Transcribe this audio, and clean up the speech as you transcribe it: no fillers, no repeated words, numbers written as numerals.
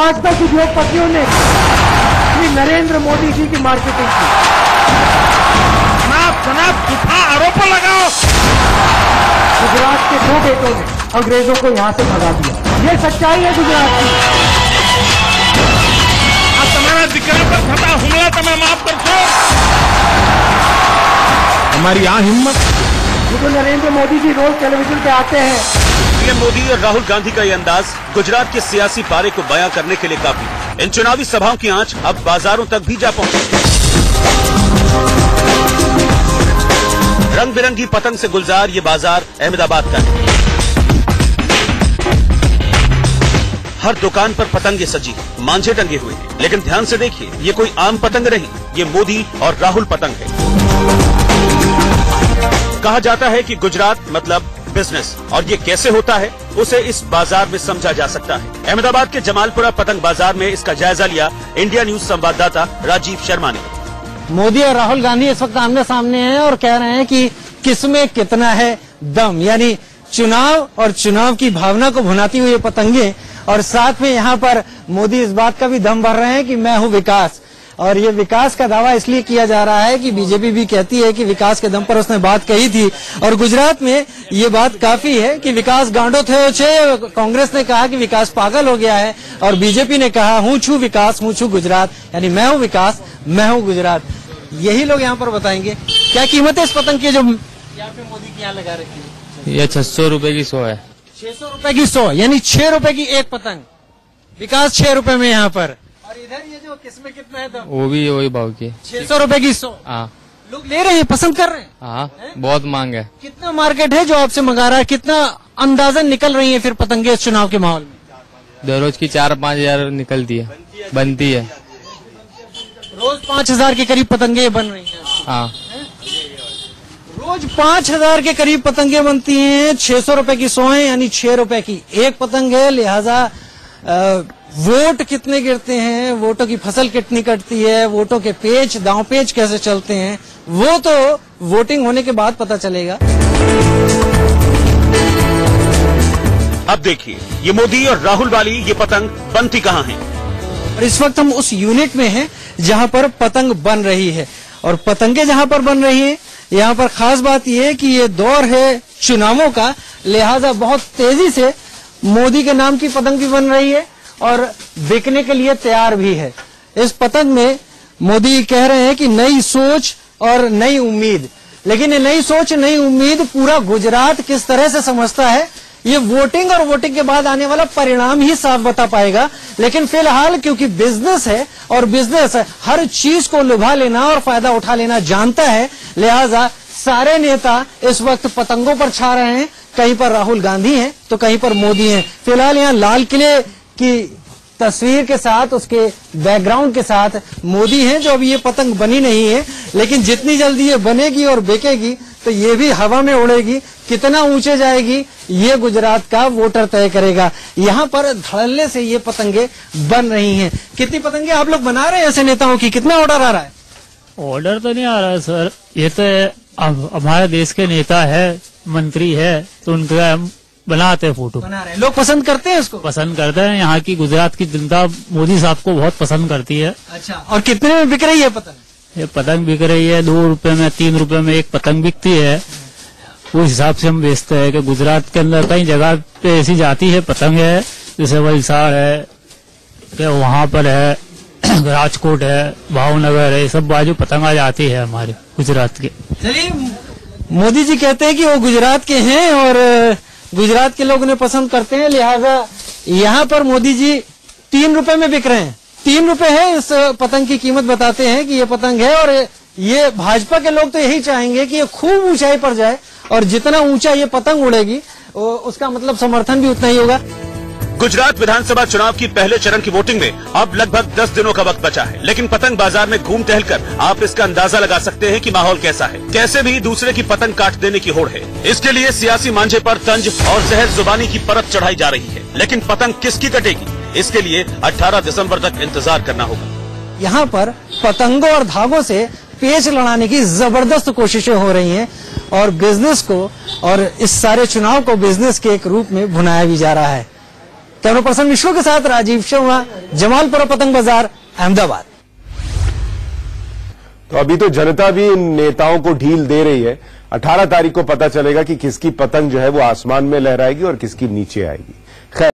आज तक उद्योगपतियों ने श्री नरेंद्र मोदी जी की मार्केटिंग की। जनाब झूठा आरोप लगाओ। गुजरात के 2 बेटों ने अंग्रेजों को यहाँ से भगा दिया। ये सच्चाई है गुजरात की। तुम्हारा दिकरा पर थता हमला तो मैं माफ कर दो। हमारी यहाँ हिम्मत। जो नरेंद्र मोदी जी रोज टेलीविजन पे आते हैं। पीएम मोदी और राहुल गांधी का ये अंदाज गुजरात के सियासी पारे को बयां करने के लिए काफी। इन चुनावी सभाओं की आंच अब बाजारों तक भी जा पहुंची। रंग बिरंगी पतंग से गुलजार ये बाजार अहमदाबाद का है। हर दुकान पर पतंगे सजी, मांझे टंगे हुए हैं। लेकिन ध्यान से देखिए, ये कोई आम पतंग नहीं, ये मोदी और राहुल पतंग है। कहा जाता है कि गुजरात मतलब बिजनेस, और ये कैसे होता है उसे इस बाजार में समझा जा सकता है। अहमदाबाद के जमालपुरा पतंग बाजार में इसका जायजा लिया इंडिया न्यूज संवाददाता राजीव शर्मा ने। मोदी और राहुल गांधी इस वक्त आमने सामने हैं और कह रहे हैं कि किसमें कितना है दम, यानी चुनाव और चुनाव की भावना को भुनाती हुई पतंगे। और साथ में यहाँ पर मोदी इस बात का भी दम भर रहे हैं कि मैं हूँ विकास। और ये विकास का दावा इसलिए किया जा रहा है कि बीजेपी भी कहती है कि विकास के दम पर उसने बात कही थी। और गुजरात में ये बात काफी है कि विकास गांडो थयो छे। कांग्रेस ने कहा कि विकास पागल हो गया है और बीजेपी ने कहा हूँ छू विकास, हूँ छू गुजरात, यानी मैं हूँ विकास, मैं हूँ गुजरात। यही लोग यहाँ पर बताएंगे क्या कीमत है इस पतंग की जो यहाँ पे मोदी की यहाँ लगा रखी है। ये 600 रुपए की 100 है। 600 रुपए की 100, यानी 6 रुपए की एक पतंग। विकास 6 रुपए में यहाँ पर। और इधर ये जो किसमें कितना है दम, वो भी वही भाव की 600 रुपए की 100। हाँ, लोग ले रहे हैं, पसंद कर रहे हैं। हाँ, बहुत मांग है। कितना मार्केट है जो आपसे मंगा रहा है, कितना अंदाजन निकल रही है फिर पतंगे इस चुनाव के माहौल में? दररोज की 4-5 हजार निकलती है, बनती है। रोज 5,000 के करीब पतंगे बन रही हैं। हाँ, रोज 5,000 के करीब पतंगे बनती हैं। 600 रुपए की 100 है, यानी 6 रुपए की एक पतंग है। लिहाजा वोट कितने गिरते हैं, वोटों की फसल कितनी कटती है, वोटों के पेच दांव पेच कैसे चलते हैं, वो तो वोटिंग होने के बाद पता चलेगा। अब देखिए, ये मोदी और राहुल वाली ये पतंग बनती कहाँ है। और इस वक्त हम उस यूनिट में हैं जहां पर पतंग बन रही है। और पतंगे जहां पर बन रही है, यहाँ पर खास बात यह है कि ये दौर है चुनावों का, लिहाजा बहुत तेजी से मोदी के नाम की पतंग भी बन रही है और बिकने के लिए तैयार भी है। इस पतंग में मोदी कह रहे हैं कि नई सोच और नई उम्मीद। लेकिन ये नई सोच नई उम्मीद पूरा गुजरात किस तरह से समझता है, ये वोटिंग और वोटिंग के बाद आने वाला परिणाम ही साफ बता पाएगा। लेकिन फिलहाल क्योंकि बिजनेस है और बिजनेस हर चीज को लुभा लेना और फायदा उठा लेना जानता है, लिहाजा सारे नेता इस वक्त पतंगों पर छा रहे हैं। कहीं पर राहुल गांधी हैं तो कहीं पर मोदी हैं। फिलहाल यहाँ लाल किले की तस्वीर के साथ, उसके बैकग्राउंड के साथ मोदी हैं, जो अभी ये पतंग बनी नहीं है। लेकिन जितनी जल्दी ये बनेगी और बिकेगी तो ये भी हवा में उड़ेगी। कितना ऊंचे जाएगी ये गुजरात का वोटर तय करेगा। यहाँ पर धड़ल्ले से ये पतंगे बन रही हैं। कितनी पतंगे आप लोग बना रहे हैं ऐसे नेताओं की? कितना ऑर्डर आ रहा है? ऑर्डर तो नहीं आ रहा है सर, ये तो हमारे देश के नेता है, मंत्री है, तो उनका हम बनाते हैं, फोटो बना रहे हैं। लोग पसंद करते हैं इसको? पसंद करते हैं। यहाँ की गुजरात की जनता मोदी साहब को बहुत पसंद करती है। अच्छा, और कितने में बिक रही है पतंग? ये पतंग बिक रही है 2 रुपए में, 3 रुपए में एक पतंग बिकती है। उस हिसाब से हम बेचते हैं कि गुजरात के अंदर कई जगह पे ऐसी जाती है पतंग है, जैसे वलसाड़ है, कि वहाँ पर है, राजकोट है, भावनगर है, सब बाजू पतंग आ जाती है हमारे गुजरात के। चलिए, मोदी जी कहते हैं कि वो गुजरात के हैं और गुजरात के लोग उन्हें पसंद करते हैं, लिहाजा यहाँ पर मोदी जी 3 रुपए में बिक रहे हैं। 3 रुपए है इस पतंग की कीमत। बताते हैं कि ये पतंग है और ये भाजपा के लोग तो यही चाहेंगे कि ये खूब ऊंचाई पर जाए और जितना ऊंचा ये पतंग उड़ेगी उसका मतलब समर्थन भी उतना ही होगा। गुजरात विधानसभा चुनाव की पहले चरण की वोटिंग में अब लगभग 10 दिनों का वक्त बचा है। लेकिन पतंग बाजार में घूम टहलकर आप इसका अंदाजा लगा सकते हैं कि माहौल कैसा है। कैसे भी दूसरे की पतंग काट देने की होड़ है। इसके लिए सियासी मांझे पर तंज और जहर जुबानी की परत चढ़ाई जा रही है। लेकिन पतंग किसकी कटेगी, इसके लिए 18 दिसंबर तक इंतजार करना होगा। यहाँ पर पतंगों और धागों से पेच लड़ाने की जबरदस्त कोशिशें हो रही हैं और बिजनेस को और इस सारे चुनाव को बिजनेस के एक रूप में भुनाया भी जा रहा है। कैमरा पर्सन विश्व के साथ राजीव शर्मा, जमालपुरा पतंग बाजार, अहमदाबाद। तो अभी तो जनता भी इन नेताओं को ढील दे रही है। 18 तारीख को पता चलेगा कि किसकी पतंग जो है वो आसमान में लहराएगी और किसकी नीचे आएगी।